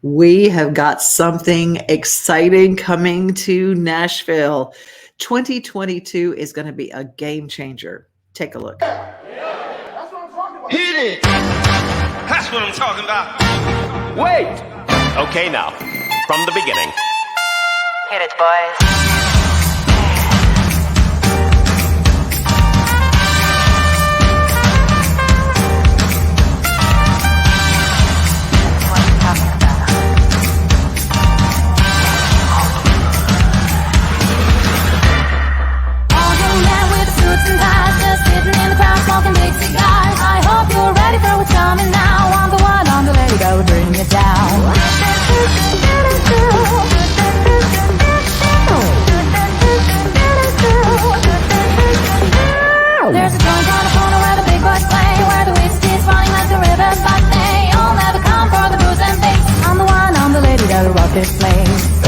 We have got something exciting coming to Nashville. 2022 is going to be a game changer. Take a look. That's what I'm talking about. Hit it. That's what I'm talking about. Wait. Okay, now, from the beginning. Hit it, boys. Smoking big cigars. I hope you're ready for what's coming now. I'm the one, I'm the lady that will bring you down. There's a joint on the corner where the big boys play, where the whiskey's falling like the rivers, but they all never come for the booze and things. I'm the one, I'm the lady that'll rock this place.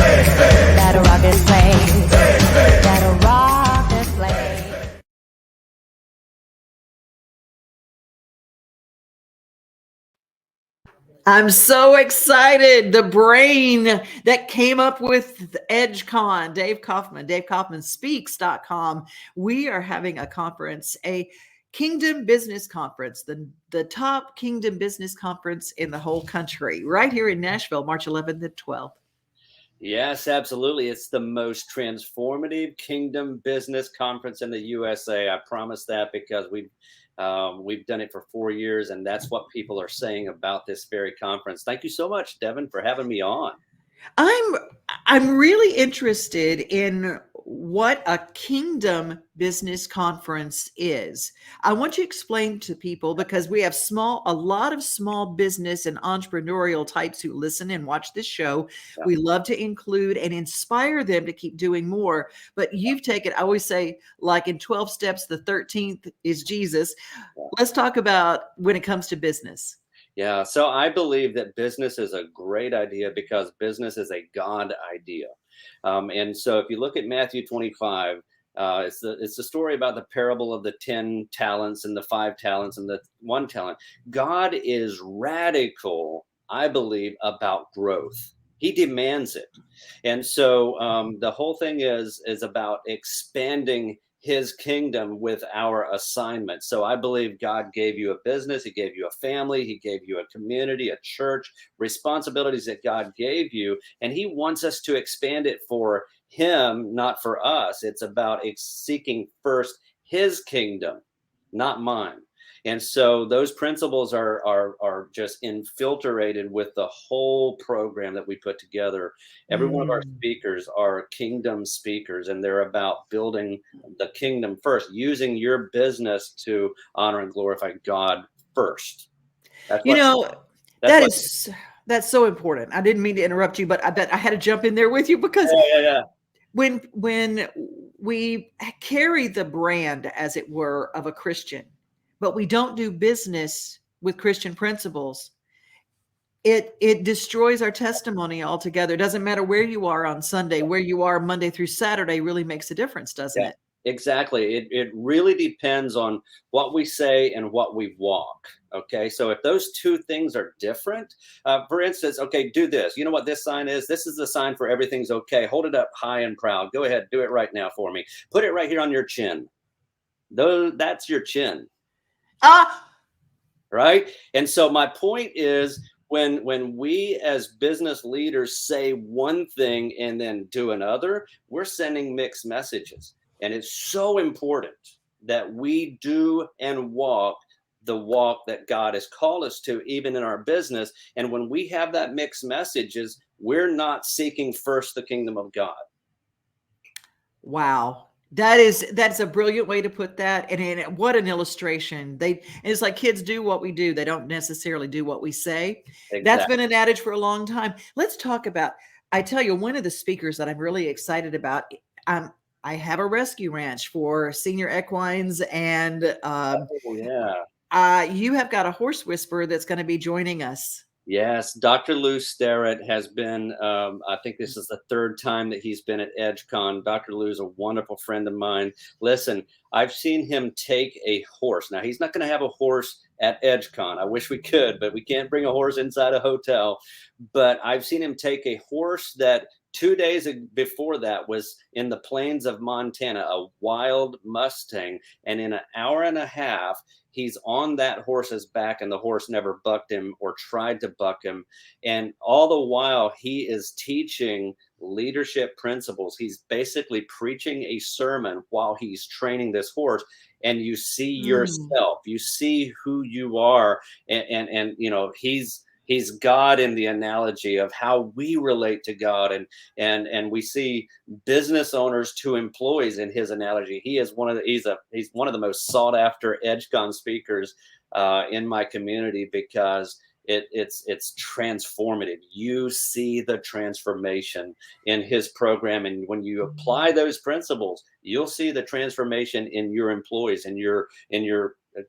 That'll rock this place. That'll rock this place. I'm so excited. The brain that came up with EdgeCon, Dave Kauffman, DaveKaufmanSpeaks.com. We are having a conference, a Kingdom Business Conference, the top Kingdom Business Conference in the whole country, right here in Nashville, March 11th and 12th. Yes, absolutely. It's the most transformative Kingdom Business Conference in the USA. I promise that because we've done it for 4 years, and that's what people are saying about this very conference. Thank you so much, Devon, for having me on. I'm really interested in what a Kingdom Business Conference is. I want you to explain to people, because we have a lot of small business and entrepreneurial types who listen and watch this show. Yeah. We love to include and inspire them to keep doing more. But you've taken, I always say, like in 12 steps, the 13th is Jesus. Yeah. Let's talk about when it comes to business. Yeah, so I believe that business is a great idea because business is a God idea. And so if you look at Matthew 25, it's the story about the parable of the 10 talents and the 5 talents and the 1 talent. God is radical, I believe, about growth. He demands it. And so the whole thing is about expanding his kingdom with our assignment. So I believe God gave you a business, he gave you a family, he gave you a community, a church, responsibilities that God gave you, and he wants us to expand it for him, not for us. It's about seeking first his kingdom, not mine. And so those principles are just infiltrated with the whole program that we put together. Every one of our speakers are kingdom speakers, and they're about building the kingdom first, using your business to honor and glorify God first. That's so important. I didn't mean to interrupt you, but I bet I had to jump in there with you because when we carry the brand, as it were, of a Christian, but we don't do business with Christian principles, it destroys our testimony altogether. It doesn't matter where you are on Sunday, where you are Monday through Saturday really makes a difference, doesn't it? Exactly. It really depends on what we say and what we walk. Okay. So if those two things are different, for instance, okay, do this. You know what this sign is? This is the sign for everything's okay. Hold it up high and proud. Go ahead. Do it right now for me. Put it right here on your chin. That's your chin. Right. And so my point is when we as business leaders say one thing and then do another, we're sending mixed messages. And it's so important that we do and walk the walk that God has called us to, even in our business. And when we have that mixed messages, we're not seeking first the kingdom of God. Wow. That's a brilliant way to put that. And what an illustration. It's like kids do what we do. They don't necessarily do what we say. Exactly. That's been an adage for a long time. Let's talk about, I tell you, one of the speakers that I'm really excited about, I have a rescue ranch for senior equines, and you have got a horse whisperer that's going to be joining us. Yes, Dr. Lou Sterrett has been, I think this is the 3rd time that he's been at EdgeCon. Dr. Lou is a wonderful friend of mine. Listen, I've seen him take a horse. Now, he's not going to have a horse at EdgeCon. I wish we could, but we can't bring a horse inside a hotel. But I've seen him take a horse that 2 days before that was in the plains of Montana, a wild Mustang. And in an hour and a half, he's on that horse's back, and the horse never bucked him or tried to buck him. And all the while, he is teaching leadership principles. He's basically preaching a sermon while he's training this horse. And you see yourself, you see who you are. And you know, he's God in the analogy of how we relate to God. And we see business owners to employees in his analogy. He's one of the most sought after EdgeCon speakers in my community, because it's transformative. You see the transformation in his program, and when you apply those principles, you'll see the transformation in your employees, in your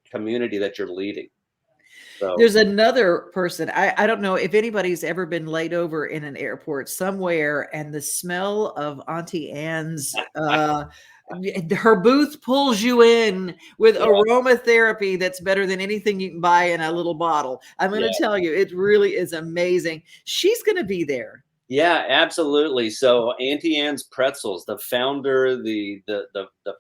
community that you're leading. So. There's another person. I don't know if anybody's ever been laid over in an airport somewhere, and the smell of Auntie Anne's her booth pulls you in with aromatherapy that's better than anything you can buy in a little bottle. I'm going to tell you, it really is amazing. She's going to be there. Yeah, absolutely. So Auntie Anne's Pretzels, the founder, the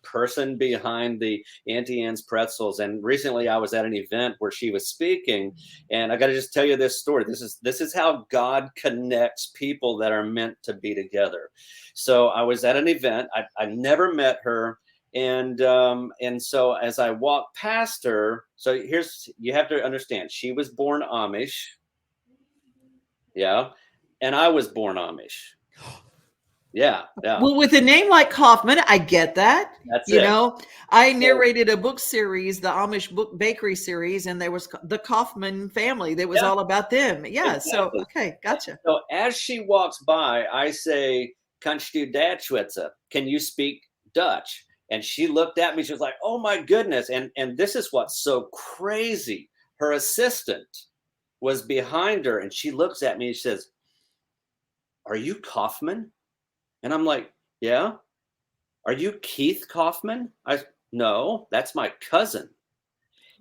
person behind the Auntie Anne's Pretzels. And recently I was at an event where she was speaking, and I got to just tell you this story. This is how God connects people that are meant to be together. So I was at an event. I never met her. And so as I walked past her, so you have to understand, she was born Amish. Yeah. And I was born Amish. Yeah. Well, with a name like Kauffman, I get that. That's you know, I narrated a book series, the Amish book bakery series, and there was the Kauffman family that was all about them. Yeah. Exactly. So, okay. Gotcha. So as she walks by, I say, "Kannst du Deutsch schwätzen? Can you speak Dutch?" And she looked at me. She was like, "Oh my goodness." And this is what's so crazy. Her assistant was behind her, and she looks at me and she says, "Are you Kauffman?" And I'm like, "Yeah." "Are you Keith Kauffman?" "No, that's my cousin."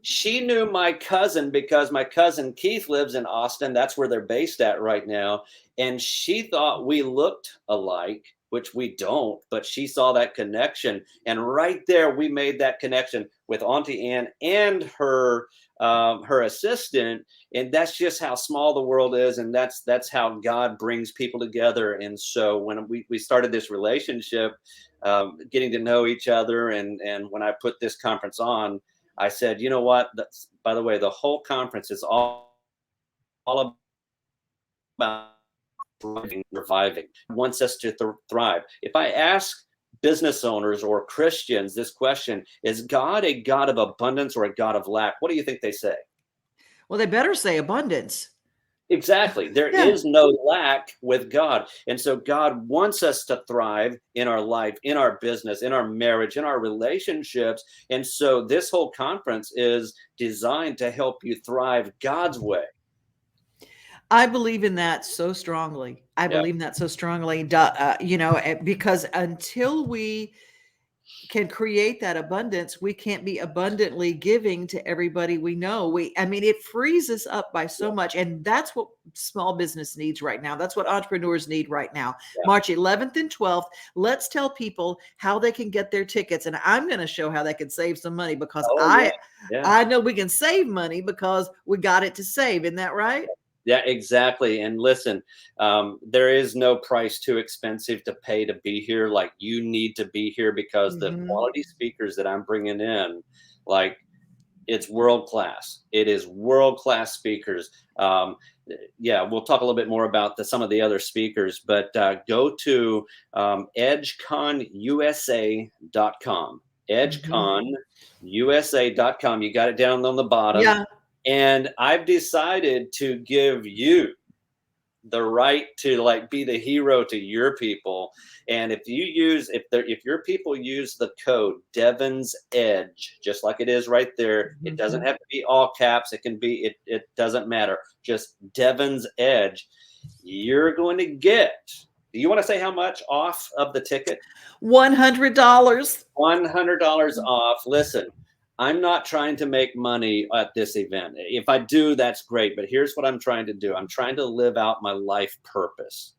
She knew my cousin because my cousin Keith lives in Austin. That's where they're based at right now. And she thought we looked alike, which we don't, but she saw that connection. And right there, we made that connection with Auntie Anne and her assistant. And that's just how small the world is. And that's how God brings people together. And so when we started this relationship, getting to know each other, and when I put this conference on, I said, you know what? By the way, the whole conference is all about reviving. Wants us to thrive. If I ask business owners or Christians this question, is God a God of abundance or a God of lack? What do you think they say? Well, they better say abundance. Exactly. There is no lack with God. And so God wants us to thrive in our life, in our business, in our marriage, in our relationships. And so this whole conference is designed to help you thrive God's way. I believe in that so strongly. Believe in that so strongly, because until we can create that abundance, we can't be abundantly giving to everybody we know. It frees us up by so much. And that's what small business needs right now. That's what entrepreneurs need right now. Yeah. March 11th and 12th. Let's tell people how they can get their tickets. And I'm going to show how they can save some money, because I know we can save money because we got it to save. Isn't that right? Yeah, exactly. And listen, there is no price too expensive to pay to be here. Like, you need to be here because the quality speakers that I'm bringing in, like, it's world class. It is world class speakers. We'll talk a little bit more about some of the other speakers, but go to EdgeConUSA.com. EdgeConUSA.com. You got it down on the bottom. Yeah. And I've decided to give you the right to be the hero to your people. And if your people use the code Devon's Edge, just like it is right there, it doesn't have to be all caps. It can be, it doesn't matter. Just Devon's Edge. You're going to get, do you want to say how much off of the ticket? $100. $100 off. Listen, I'm not trying to make money at this event. If I do, that's great. But here's what I'm trying to do. I'm trying to live out my life purpose.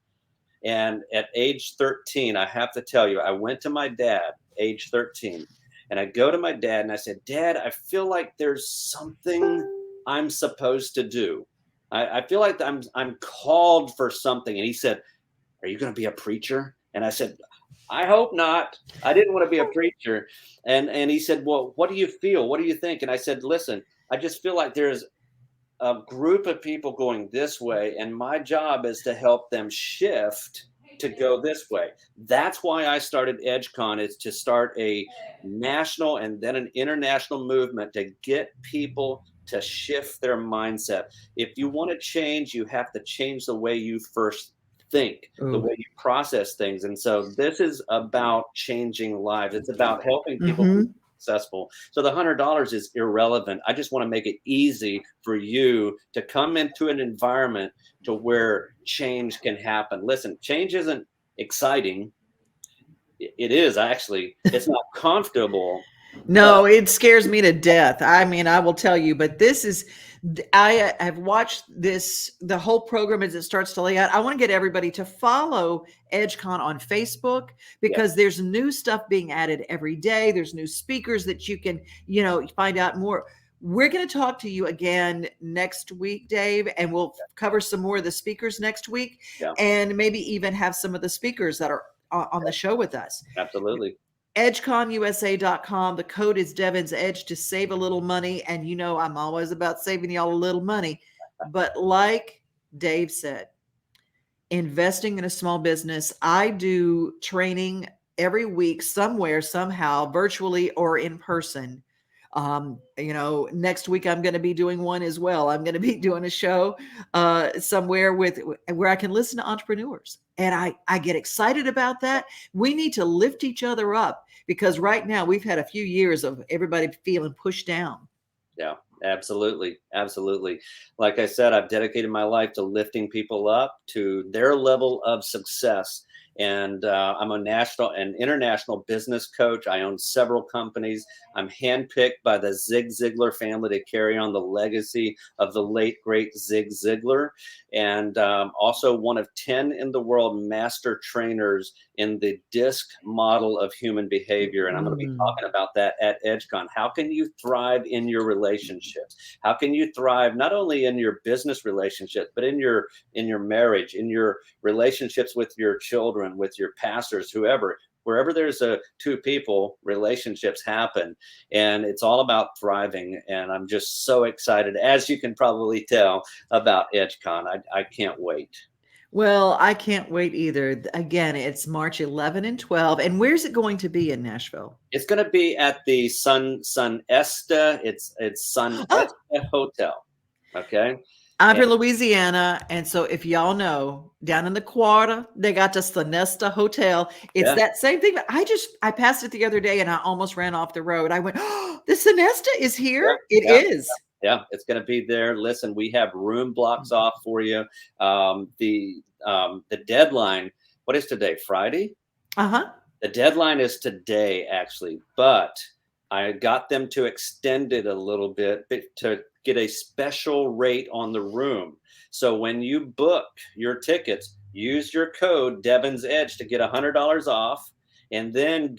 And at age 13, I have to tell you, I went to my dad, age 13, and I go to my dad and I said, Dad, I feel like there's something I'm supposed to do. I feel like I'm called for something. And he said, are you going to be a preacher? And I said, I hope not. I didn't want to be a preacher. And he said, well, what do you feel? What do you think? And I said, listen, I just feel like there's a group of people going this way, and my job is to help them shift to go this way. That's why I started EdgeCon, is to start a national and then an international movement to get people to shift their mindset. If you want to change, you have to change the way you first think, the way you process things. And so this is about changing lives. It's about helping people be successful. So the $100 is irrelevant. I just want to make it easy for you to come into an environment to where change can happen. Listen, change isn't exciting. It is actually, it's not comfortable. No, it scares me to death. I mean, I will tell you, but this is, I have watched this, the whole program as it starts to lay out. I want to get everybody to follow EdgeCon on Facebook, because there's new stuff being added every day. There's new speakers that you can, find out more. We're going to talk to you again next week, Dave, and we'll cover some more of the speakers next week, and maybe even have some of the speakers that are on the show with us. Absolutely. EdgeConUSA.com. The code is Devon's Edge to save a little money. And I'm always about saving y'all a little money. But like Dave said, investing in a small business, I do training every week somewhere, somehow, virtually or in person. Next week I'm going to be doing one as well. I'm going to be doing a show somewhere where I can listen to entrepreneurs. And I get excited about that. We need to lift each other up, because right now we've had a few years of everybody feeling pushed down. Yeah, absolutely. Absolutely. Like I said, I've dedicated my life to lifting people up to their level of success. And I'm a national and international business coach. I own several companies. I'm handpicked by the Zig Ziglar family to carry on the legacy of the late, great Zig Ziglar. And also one of 10 in the world master trainers in the DISC model of human behavior. And I'm going to be talking about that at EdgeCon. How can you thrive in your relationships? How can you thrive not only in your business relationships, but in your marriage, in your relationships with your children, with your pastors, wherever there's two people, relationships happen, and it's all about thriving. And I'm just so excited, as you can probably tell, about EdgeCon. I can't wait. Well, I can't wait either. Again, it's March 11 and 12. And where's it going to be in Nashville? It's going to be at the Sun Esta. It's Sun Esta Hotel. Okay. I'm from Louisiana, and so if y'all know, down in the Quarter, they got the Sonesta Hotel. It's that same thing. But I passed it the other day, and I almost ran off the road. I went, oh, the Sonesta is here. It is. Yeah, it's going to be there. Listen, we have room blocks off for you. The deadline, what is today? Friday? The deadline is today, actually, but I got them to extend it a little bit to get a special rate on the room. So when you book your tickets, use your code Devon's Edge to get $100 off, and then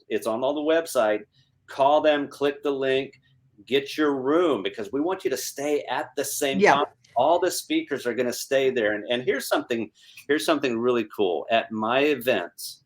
it's on all the website, call them, click the link, get your room, because we want you to stay at the same time. All the speakers are going to stay there. And here's something really cool. At my events,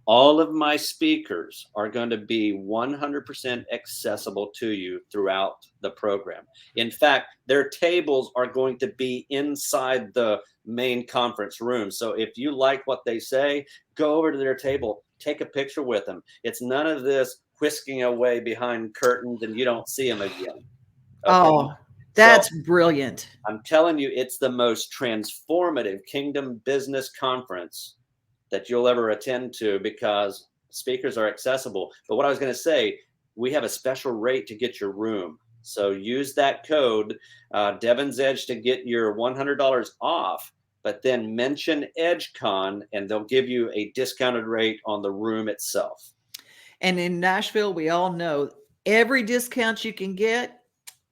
all of my speakers are going to be 100% accessible to you throughout the program. In fact, their tables are going to be inside the main conference room. So if you like what they say, go over to their table, take a picture with them. It's none of this whisking away behind curtains and you don't see them again. Okay? Oh, that's brilliant. I'm telling you, it's the most transformative Kingdom Business Conference that you'll ever attend to, because speakers are accessible. But what I was going to say, we have a special rate to get your room. So use that code, Devon's Edge, to get your $100 off, but then mention EdgeCon and they'll give you a discounted rate on the room itself. And in Nashville, we all know Every discount you can get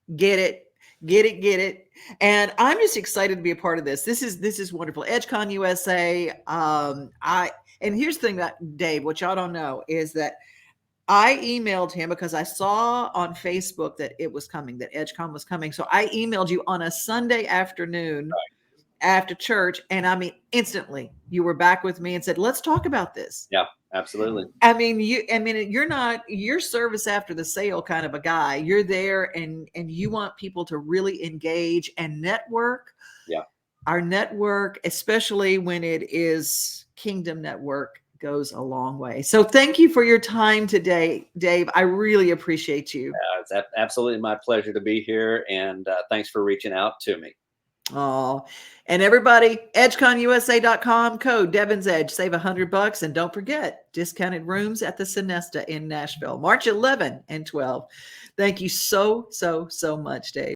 it. Get it. And I'm just excited to be a part of this. This is wonderful. EdgeCon USA. And here's the thing that Dave, what y'all don't know is that I emailed him because I saw on Facebook that it was coming, that EdgeCon was coming. So I emailed you on a Sunday afternoon after church. And I mean, instantly you were back with me and said, let's talk about this. Yeah, absolutely. I mean, you're not your service after the sale kind of a guy. You're there and you want people to really engage and network. Yeah. Our network, especially when it is Kingdom Network, goes a long way. So thank you for your time today, Dave. I really appreciate you. It's absolutely my pleasure to be here. And thanks for reaching out to me. Oh, and everybody, edgeconusa.com, code Devon's Edge, save $100. And don't forget, discounted rooms at the Sonesta in Nashville, March 11 and 12. Thank you so much, Dave.